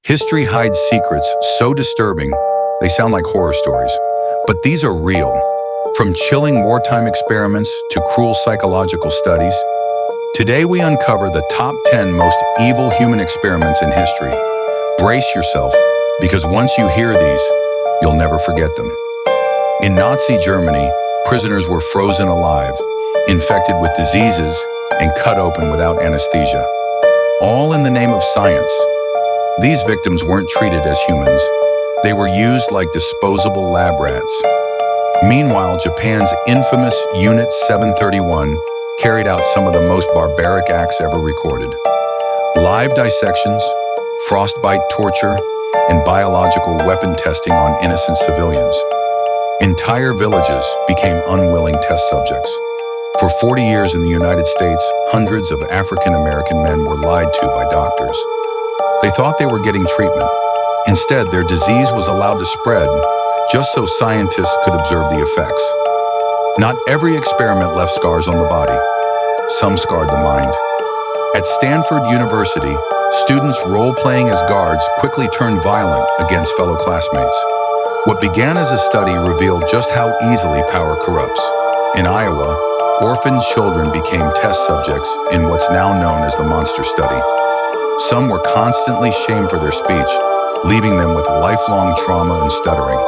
History hides secrets so disturbing, they sound like horror stories. But these are real. From chilling wartime experiments to cruel psychological studies, today we uncover the top 10 most evil human experiments in history. Brace yourself, because once you hear these, you'll never forget them. In Nazi Germany, prisoners were frozen alive, infected with diseases, and cut open without anesthesia. All in the name of science. These victims weren't treated as humans. They were used like disposable lab rats. Meanwhile, Japan's infamous Unit 731 carried out some of the most barbaric acts ever recorded. Live dissections, frostbite torture, and biological weapon testing on innocent civilians. Entire villages became unwilling test subjects. For 40 years in the United States, hundreds of African American men were lied to by doctors. They thought they were getting treatment. Instead, their disease was allowed to spread just so scientists could observe the effects. Not every experiment left scars on the body. Some scarred the mind. At Stanford University, students role-playing as guards quickly turned violent against fellow classmates. What began as a study revealed just how easily power corrupts. In Iowa, orphaned children became test subjects in what's now known as the monster study. Some were constantly shamed for their speech, leaving them with lifelong trauma and stuttering.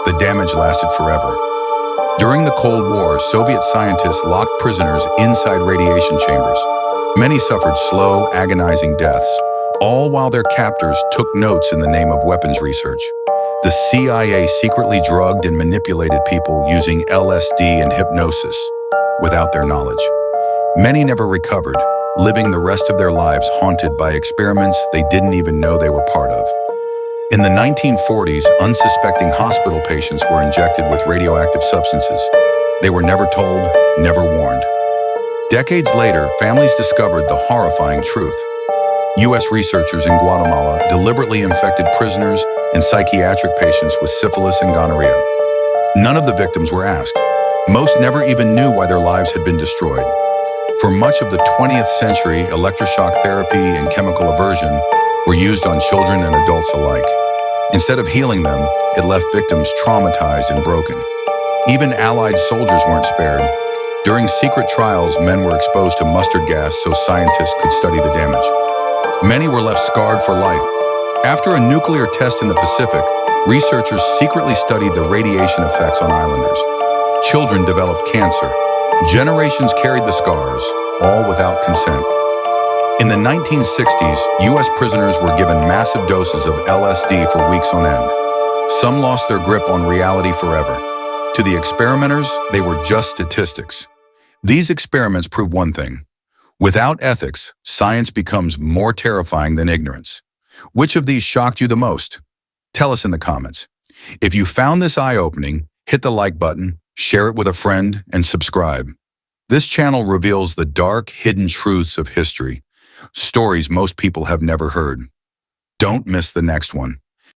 The damage lasted forever. During the Cold War, Soviet scientists locked prisoners inside radiation chambers. Many suffered slow, agonizing deaths, all while their captors took notes in the name of weapons research. The CIA secretly drugged and manipulated people using LSD and hypnosis without their knowledge. Many never recovered, living the rest of their lives haunted by experiments they didn't even know they were part of. In the 1940s, unsuspecting hospital patients were injected with radioactive substances. They were never told, never warned. Decades later, families discovered the horrifying truth. U.S. researchers in Guatemala deliberately infected prisoners and psychiatric patients with syphilis and gonorrhea. None of the victims were asked. Most never even knew why their lives had been destroyed. For much of the 20th century, electroshock therapy and chemical aversion were used on children and adults alike. Instead of healing them, it left victims traumatized and broken. Even Allied soldiers weren't spared. During secret trials, men were exposed to mustard gas so scientists could study the damage. Many were left scarred for life. After a nuclear test in the Pacific, researchers secretly studied the radiation effects on islanders. Children developed cancer. Generations carried the scars, all without consent. In the 1960s, U.S. prisoners were given massive doses of LSD for weeks on end. Some lost their grip on reality forever. To the experimenters, they were just statistics. These experiments prove one thing. Without ethics, science becomes more terrifying than ignorance. Which of these shocked you the most? Tell us in the comments. If you found this eye-opening, hit the like button, share it with a friend, and subscribe. This channel reveals the dark, hidden truths of history, stories most people have never heard. Don't miss the next one.